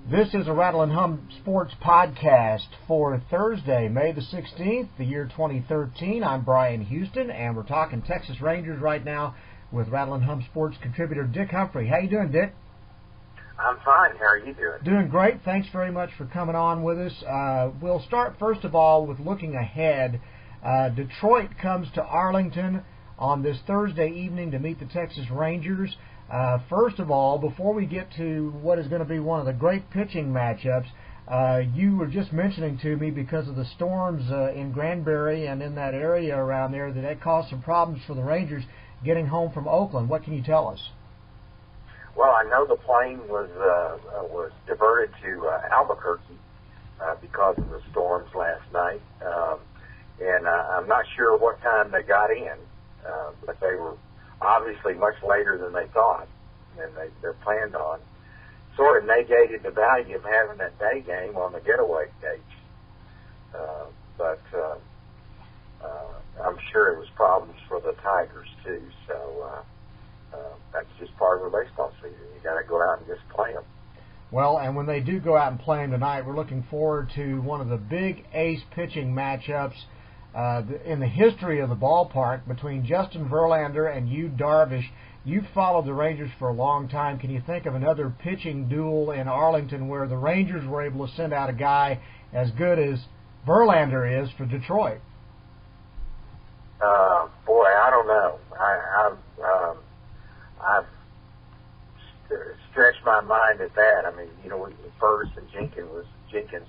This is a Rattle and Hum Sports podcast for Thursday, May the 16th, the year 2013. I'm Bryan Houston, and we're talking Texas Rangers right now with Rattle and Hum Sports contributor Dic Humphrey. How you doing, Dic? I'm fine. How are you doing? Doing great. Thanks very much for coming on with us. We'll start, first of all, with looking ahead. Detroit comes to Arlington on this Thursday evening to meet the Texas Rangers. First of all, before we get to what is going to be one of the great pitching matchups, you were just mentioning to me because of the storms in Granbury and in that area around there that caused some problems for the Rangers getting home from Oakland. What can you tell us? Well, I know the plane was diverted to Albuquerque because of the storms last night, and I'm not sure what time they got in, but they were obviously much later than they thought and they're planned on. Sort of negated the value of having that day game on the getaway stage. But I'm sure it was problems for the Tigers too. So that's just part of the baseball season. You got to go out and just play them. Well, and when they do go out and play them tonight, we're looking forward to one of the big ace pitching matchups in the history of the ballpark between Justin Verlander and Yu Darvish. You've followed the Rangers for a long time. Can you think of another pitching duel in Arlington where the Rangers were able to send out a guy as good as Verlander is for Detroit? Boy, I don't know. I've stretched my mind at that. I mean, you know, Ferguson Jenkins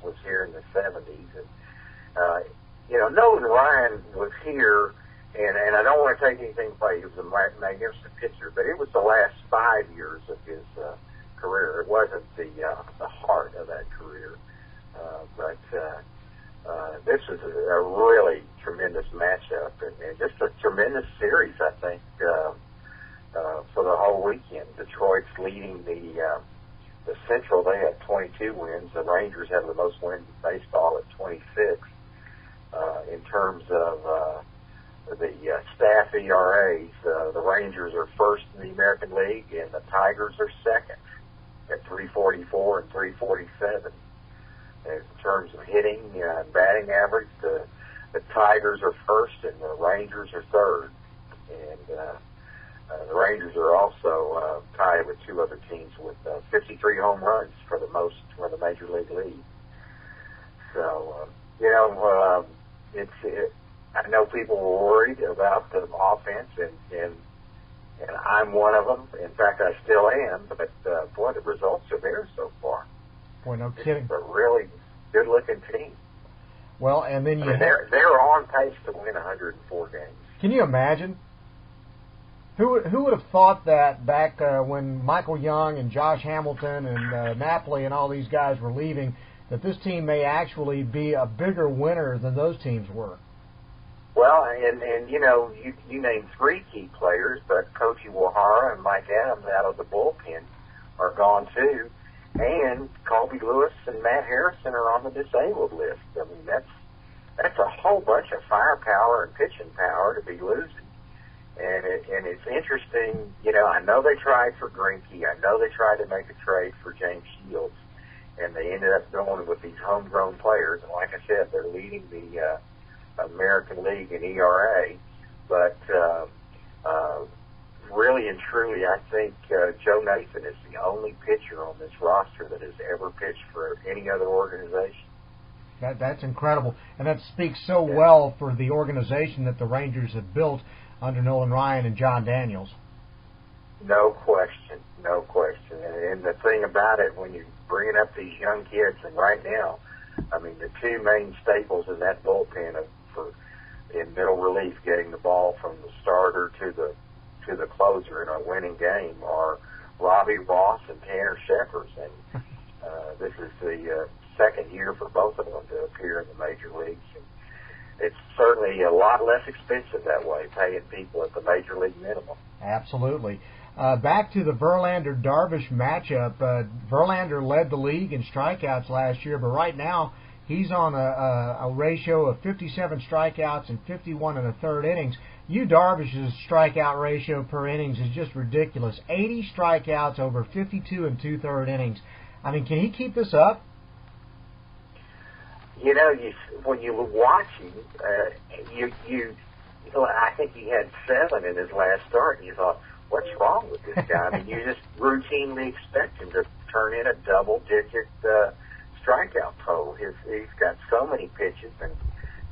was here in the 70s, and you know, knowing Ryan was here, and I don't want to take anything away, he was a magnificent pitcher, but it was the last 5 years of his career. It wasn't the heart of that career. But this is a really tremendous matchup, and just a tremendous series, I think, for the whole weekend. Detroit's leading the Central. They have 22 wins. The Rangers have the most wins in baseball at 26. In terms of the staff ERAs, the Rangers are first in the American League, and the Tigers are second at 344 and 347. And in terms of hitting and batting average, the Tigers are first and the Rangers are third. And the Rangers are also tied with two other teams with 53 home runs for the most for the Major League lead. So, you know, I know people were worried about the offense, and I'm one of them. In fact, I still am. But boy, the results are there so far. Boy, no kidding. It's a really good-looking team. Well, and then they're on pace to win 104 games. Can you imagine? Who would have thought that back when Michael Young and Josh Hamilton and Napoli and all these guys were leaving, that this team may actually be a bigger winner than those teams were? Well, and you know, you named three key players, but Coach Iwahara and Mike Adams out of the bullpen are gone too, and Colby Lewis and Matt Harrison are on the disabled list. I mean, that's a whole bunch of firepower and pitching power to be losing. And it's interesting, you know, I know they tried for Greinke. I know they tried to make a trade for James Shields, and they ended up going with these homegrown players. And like I said, they're leading the American League in ERA. But really and truly, I think Joe Nathan is the only pitcher on this roster that has ever pitched for any other organization. That's incredible. And that speaks so well for the organization that the Rangers have built under Nolan Ryan and John Daniels. No question, no question. And the thing about it, when you're bringing up these young kids, and right now, I mean, the two main staples in that bullpen in middle relief, getting the ball from the starter to the closer in a winning game, are Robbie Ross and Tanner Shepard. And this is the second year for both of them to appear in the major leagues. And it's certainly a lot less expensive that way, paying people at the major league minimum. Absolutely. Back to the Verlander-Darvish matchup. Verlander led the league in strikeouts last year, but right now he's on a ratio of 57 strikeouts and 51 in the third innings. Yu Darvish's strikeout ratio per innings is just ridiculous. 80 strikeouts over 52 and two-third innings. I mean, can he keep this up? You know, when you were watching, I think he had 7 in his last start, and you thought, what's wrong with this guy? I mean, you just routinely expect him to turn in a double-digit strikeout total. He's got so many pitches and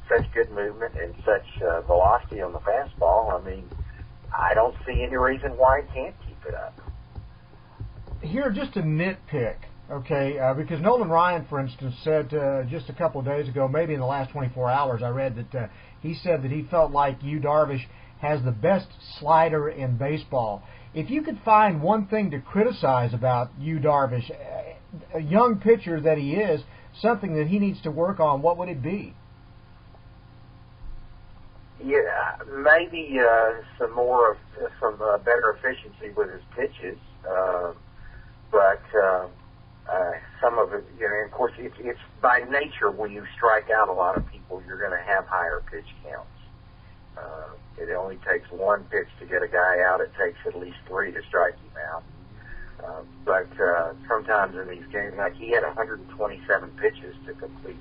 such good movement and such velocity on the fastball. I mean, I don't see any reason why he can't keep it up. Here, just a nitpick, okay, because Nolan Ryan, for instance, said just a couple of days ago, maybe in the last 24 hours, I read that he said that he felt like Yu Darvish has the best slider in baseball. If you could find one thing to criticize about Yu Darvish, a young pitcher that he is, something that he needs to work on, what would it be? Yeah, maybe some better efficiency with his pitches, but some of it, you know, of course, it's by nature when you strike out a lot of people, you're going to have higher pitch counts. It only takes 1 pitch to get a guy out. It takes at least 3 to strike him out. But sometimes in these games, like he had 127 pitches to complete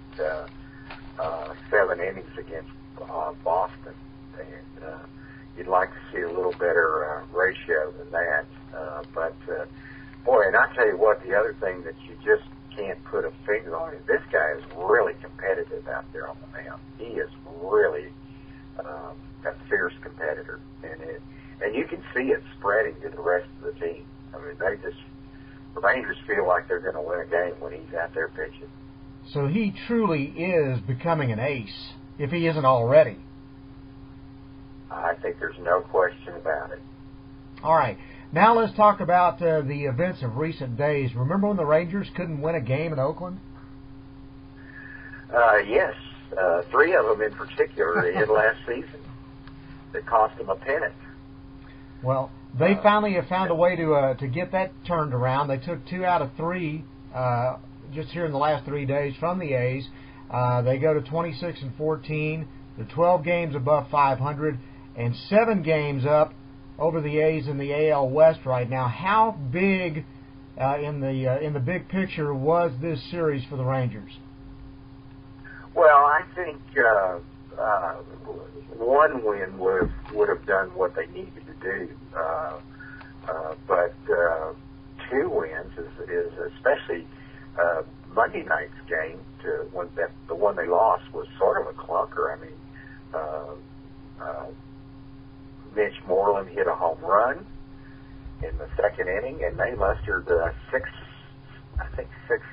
7 innings against Boston, and you'd like to see a little better ratio than that. But boy, and I tell you what, the other thing that you just can't put a finger on is this guy is really competitive out there on the mound. He is really a fierce competitor, and you can see it spreading to the rest of the team. I mean, the Rangers feel like they're going to win a game when he's out there pitching. So he truly is becoming an ace, if he isn't already. I think there's no question about it. All right. Now let's talk about the events of recent days. Remember when the Rangers couldn't win a game in Oakland? Yes. 3 of them in particular in last season that cost them a pennant. Well, they finally have found a way to get that turned around. They took 2 out of 3 just here in the last 3 days from the A's. They go to 26-14. They're 12 games above 500 and 7 games up over the A's in the AL West right now. How big in the big picture was this series for the Rangers? Well, I think one win would have done what they needed to do, but 2 wins is especially Monday night's game. The one they lost was sort of a clunker. I mean, Mitch Moreland hit a home run in the 2nd inning, and they mustered 6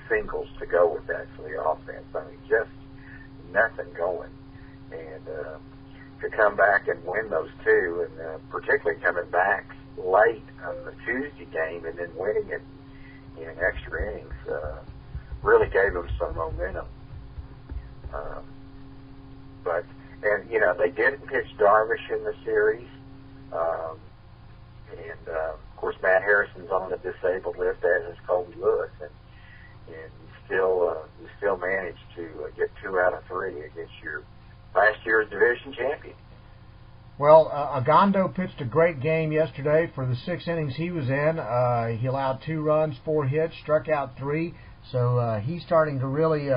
singles to go with that for the offense. I mean, just nothing going. And to come back and win those 2, and particularly coming back late on the Tuesday game and then winning it in extra innings, really gave them some momentum. And you know, they didn't pitch Darvish in the series. Of course, Matt Harrison's on the disabled list, as is Colby Lewis, and you still managed to get 2 out of 3 against your last year's division champion. Well, Agondo pitched a great game yesterday. For the 6 innings he was in, he allowed 2 runs, 4 hits, struck out 3. So he's starting to really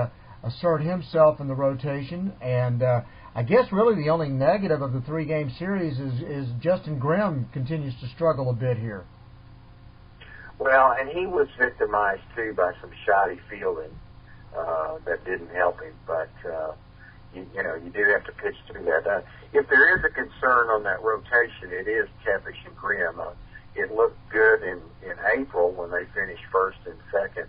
assert himself in the rotation. And I guess really the only negative of the 3-game series is Justin Grimm continues to struggle a bit here. Well, and he was victimized, too, by some shoddy fielding that didn't help him. But, you know, you do have to pitch through that. If there is a concern on that rotation, it is Tepish and Grimm. It looked good in April when they finished 1st and 2nd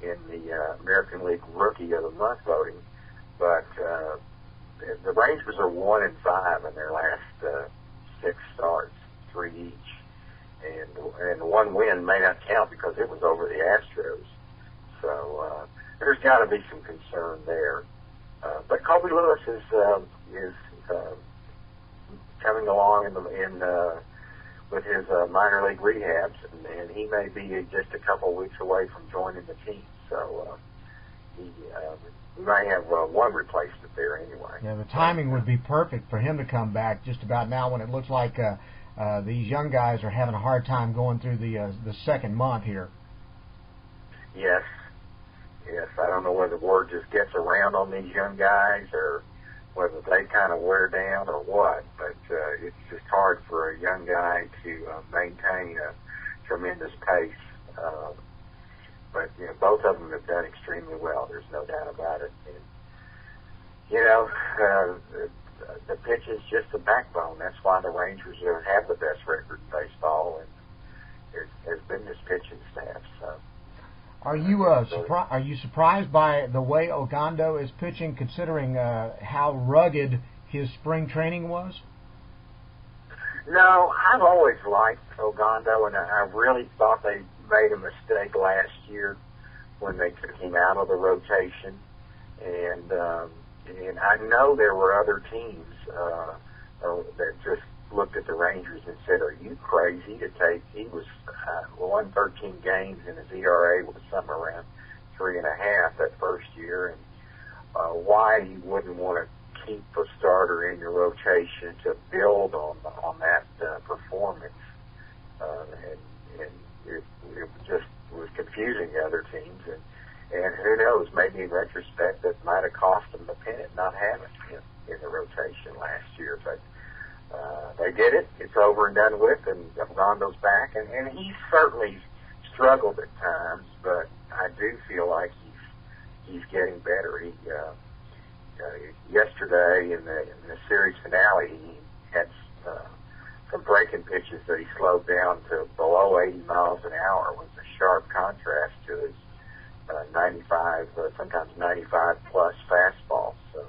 in the American League Rookie of the Month voting. But the Rangers are 1-5 in their last 6 starts, 3 each. And 1 win may not count because it was over the Astros. So there's got to be some concern there. But Colby Lewis is coming along with his minor league rehabs, and he may be just a couple of weeks away from joining the team. So he may have 1 replacement there anyway. Yeah, the timing would be perfect for him to come back just about now when it looks like these young guys are having a hard time going through the 2nd month here. Yes, if I don't know whether the word just gets around on these young guys or whether they kind of wear down or what, but it's just hard for a young guy to maintain a tremendous pace. But you know, both of them have done extremely well. There's no doubt about it. And, you know, the pitch is just the backbone. That's why the Rangers have the best record in baseball, and has been this pitching staff. So. Are you surprised by the way Ogando is pitching, considering how rugged his spring training was? No, I've always liked Ogando, and I really thought they made a mistake last year when they took him out of the rotation. And I know there were other teams that just looked at the Rangers and said, "Are you crazy to take?" He was won 13 games, and his ERA was somewhere around 3.5 that first year, and why you wouldn't want to keep a starter in your rotation to build on that performance, and it just was confusing the other teams, and who knows, maybe in retrospect that might have cost them the pennant not having him in the rotation last year, but. They did it. It's over and done with, and Ogando's back, and he's certainly struggled at times, but I do feel like he's getting better. He yesterday in the series finale, he had some breaking pitches that he slowed down to below 80 miles an hour, was a sharp contrast to his 95, sometimes 95 plus fastball. So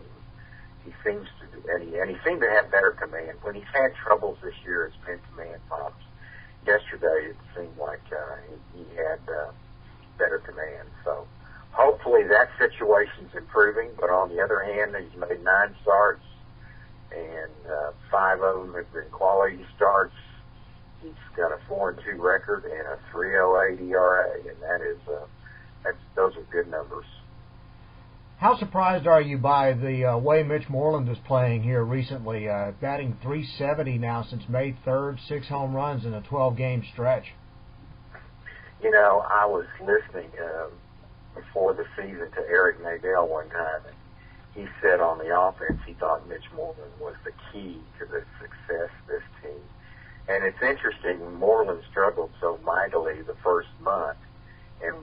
he seems to. And he seemed to have better command. When he's had troubles this year, it's been command pops. Yesterday, it seemed like he had better command. So hopefully that situation's improving. But on the other hand, he's made 9 starts, and 5 of them have been quality starts. He's got a 4-2 record and a 3.08 ERA, and those are good numbers. How surprised are you by the way Mitch Moreland is playing here recently, batting .370 now since May 3rd, 6 home runs in a 12-game stretch? You know, I was listening before the season to Eric Nadel one time, and he said on the offense he thought Mitch Moreland was the key to the success of this team. And it's interesting, Moreland struggled so mightily the first month, and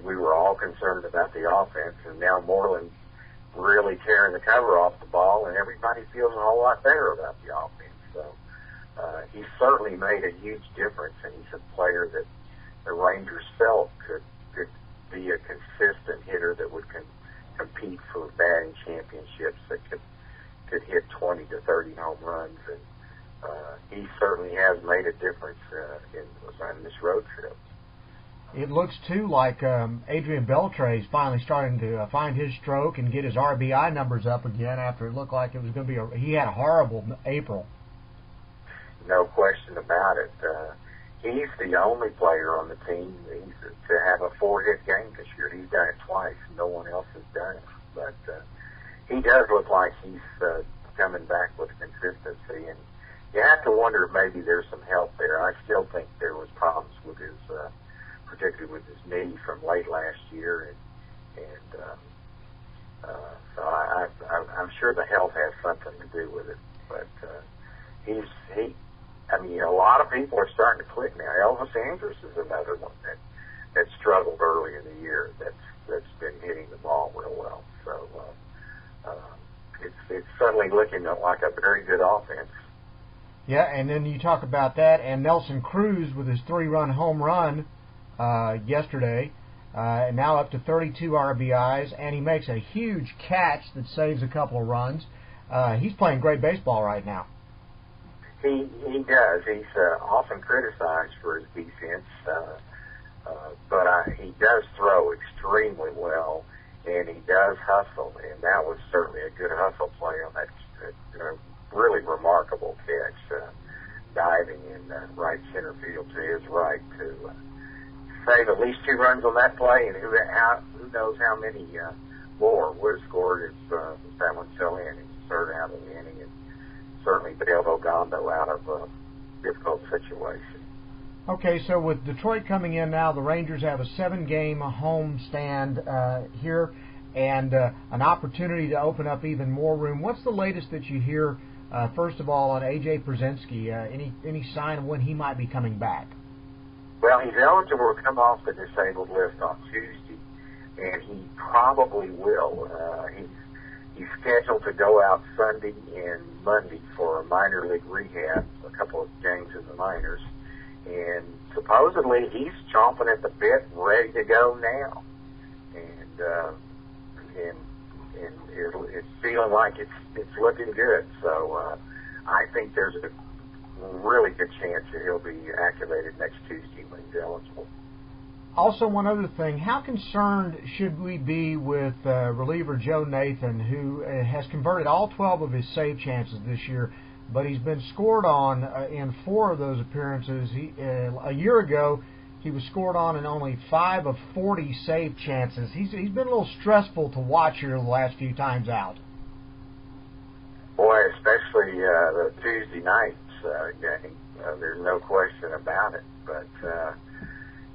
we were all concerned about the offense, and now Moreland's really tearing the cover off the ball, and everybody feels a whole lot better about the offense. So he's certainly made a huge difference, and he's a player that the Rangers felt could be a consistent hitter that would compete for batting championships, that could hit 20 to 30 home runs, and he certainly has made a difference on this road trip. It looks, too, like Adrian Beltre is finally starting to find his stroke and get his RBI numbers up again after it looked like it was going to be he had a horrible April. No question about it. He's the only player on the team to have a 4-hit game this year. He's done it twice. No one else has done it. But he does look like he's coming back with consistency. And you have to wonder if maybe there's some help there. I still think there was problems with his particularly with his knee from late last year, and so I'm sure the health has something to do with it. But I mean, a lot of people are starting to click now. Elvis Andrus is another one that struggled early in the year. That's been hitting the ball real well. So it's suddenly looking like a very good offense. Yeah, and then you talk about that, and Nelson Cruz with his 3-run home run yesterday, and now up to 32 RBIs, and he makes a huge catch that saves a couple of runs. He's playing great baseball right now. He does. He's often criticized for his defense, but he does throw extremely well, and he does hustle, and that was certainly a good hustle play on that really remarkable catch, diving in right center field to his right to save at least 2 runs on that play, and who knows how many more would have scored if that one fell in and third out of the inning, and certainly bailed Ogando out of a difficult situation. Okay, so with Detroit coming in now, the Rangers have a 7-game home stand here and an opportunity to open up even more room. What's the latest that you hear, first of all, on A.J. Przinsky? Any sign of when he might be coming back? Well, he's eligible to come off the disabled list on Tuesday, and he probably will. He's scheduled to go out Sunday and Monday for a minor league rehab, a couple of games in the minors. And supposedly he's chomping at the bit, ready to go now, and it's feeling like it's looking good. So I think there's a really good chance that he'll be activated next Tuesday when he's eligible. Also, one other thing, how concerned should we be with reliever Joe Nathan, who has converted all 12 of his save chances this year, but he's been scored on in 4 of those appearances. A year ago, he was scored on in only 5 of 40 save chances. He's been a little stressful to watch here the last few times out. Boy, especially the Tuesday night's game. There's no question about it. But,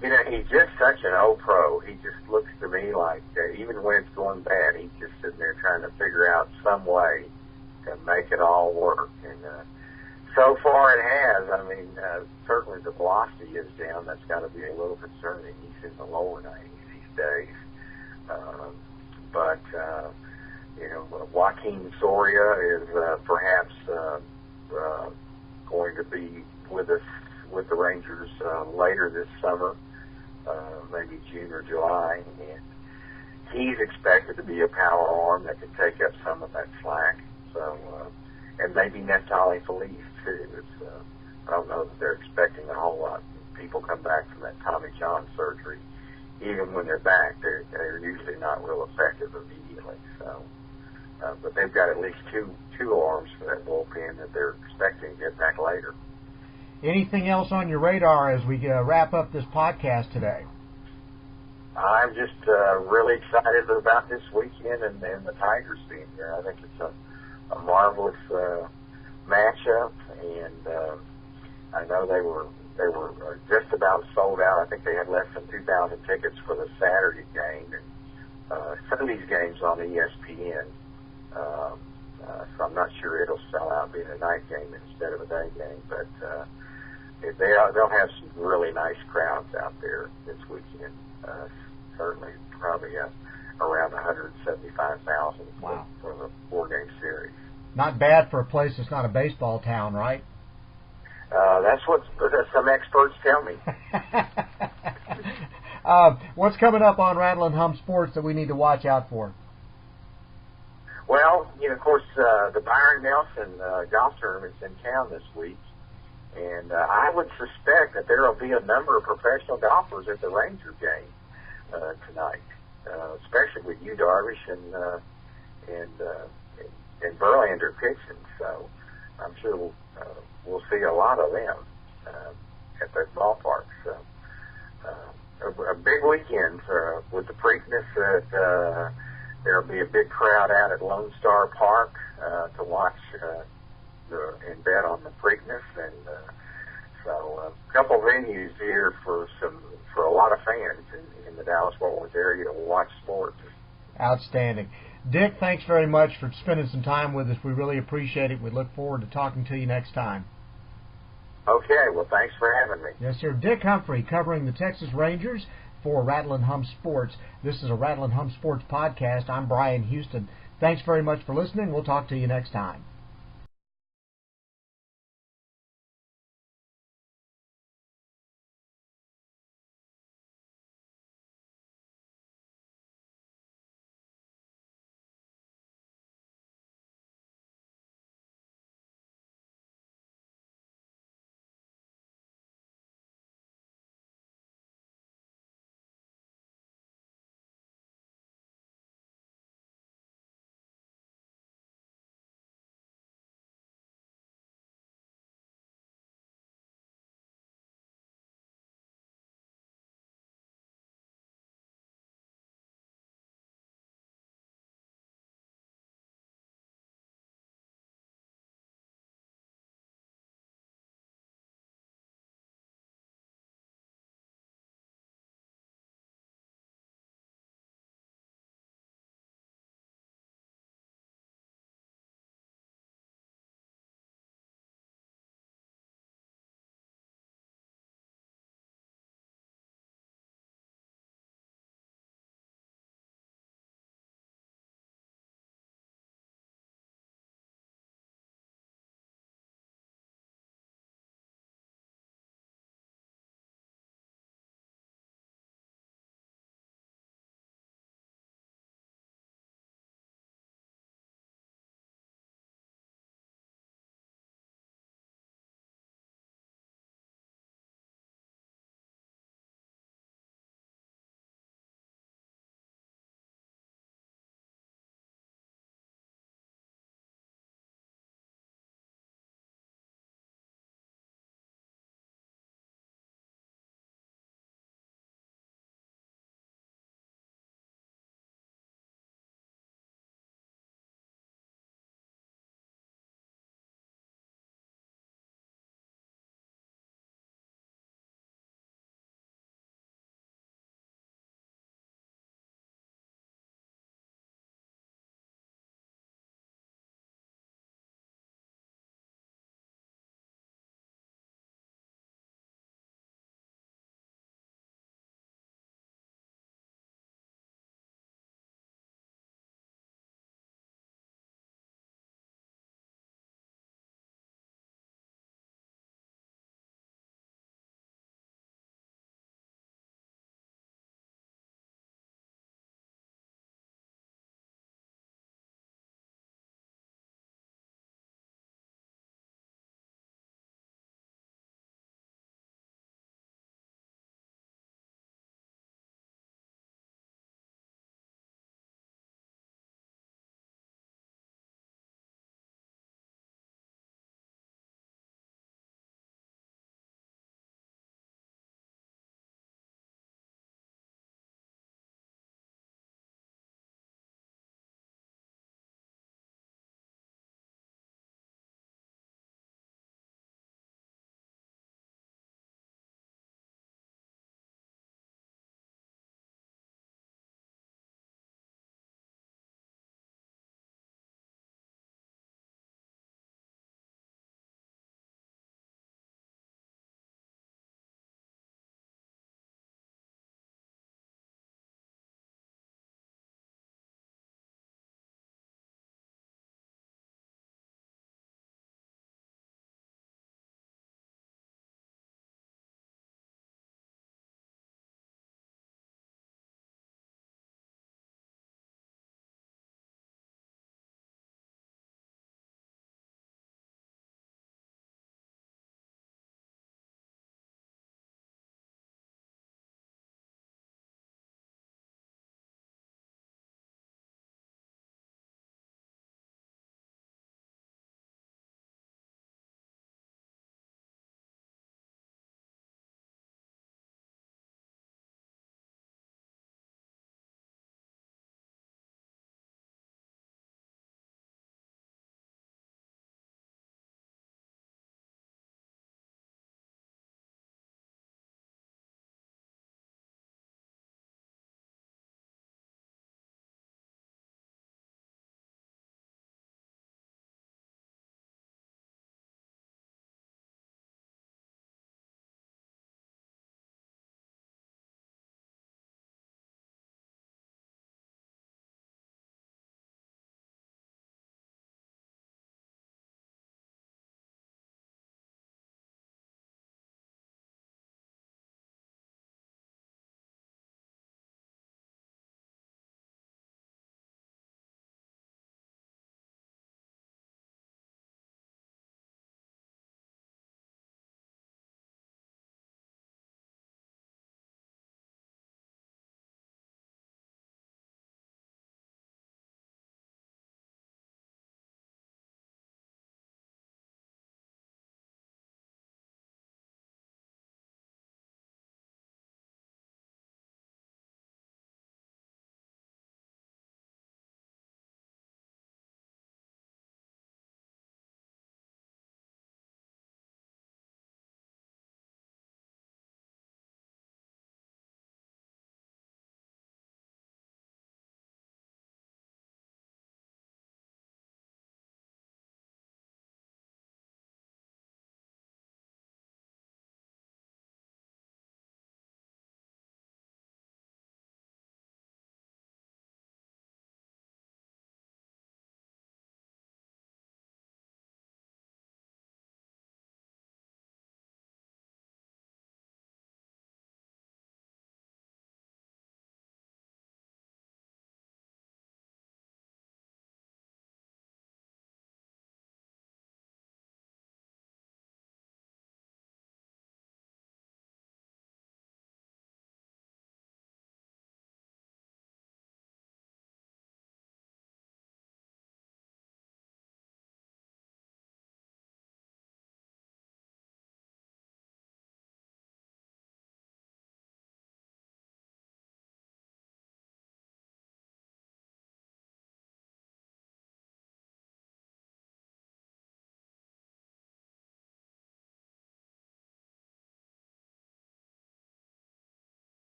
he's just such an old pro. He just looks to me like, even when it's going bad, he's just sitting there trying to figure out some way to make it all work. And so far it has. I mean, certainly the velocity is down. That's got to be a little concerning. He's in the lower 90s these days. But Joaquin Soria is perhaps going to be with us, with the Rangers later this summer, maybe June or July. And he's expected to be a power arm that can take up some of that slack. So, and maybe Neftali Feliz too. I don't know that they're expecting a whole lot. People come back from that Tommy John surgery. Even when they're back, they're usually not real effective immediately. So, but they've got at least two arms for that bullpen that they're expecting to get back later. Anything else on your radar as we wrap up this podcast today? I'm just really excited about this weekend and the Tigers being here. I think it's a marvelous matchup, and I know they were just about sold out. I think they had less than 2,000 tickets for the Saturday game, and Sunday's game's on ESPN, so I'm not sure it'll sell out being a night game instead of a day game, but they'll have some really nice crowds out there this weekend. Certainly, probably around 175,000 wow. for the 4-game series. Not bad for a place that's not a baseball town, right? That's what some experts tell me. What's coming up on Rattle and Hum Sports that we need to watch out for? Well, of course, the Byron Nelson golf tournament's in town this week, and I would suspect that there will be a number of professional golfers at the Ranger game tonight, especially with Yu Darvish and Verlander pitching. So I'm sure we'll see a lot of them at that ballpark. So a big weekend with the Preakness. That there'll be a big crowd out at Lone Star Park to watch and bet on the Preakness, and so a couple of venues here for a lot of fans in the Dallas-Fort Worth area to watch sports. Outstanding. Dick, thanks very much for spending some time with us. We really appreciate it. We look forward to talking to you next time. Okay, well, thanks for having me. Yes, sir. Dic Humphrey covering the Texas Rangers for Rattle and Hum Sports. This is a Rattle and Hum Sports podcast. I'm Bryan Houston. Thanks very much for listening. We'll talk to you next time.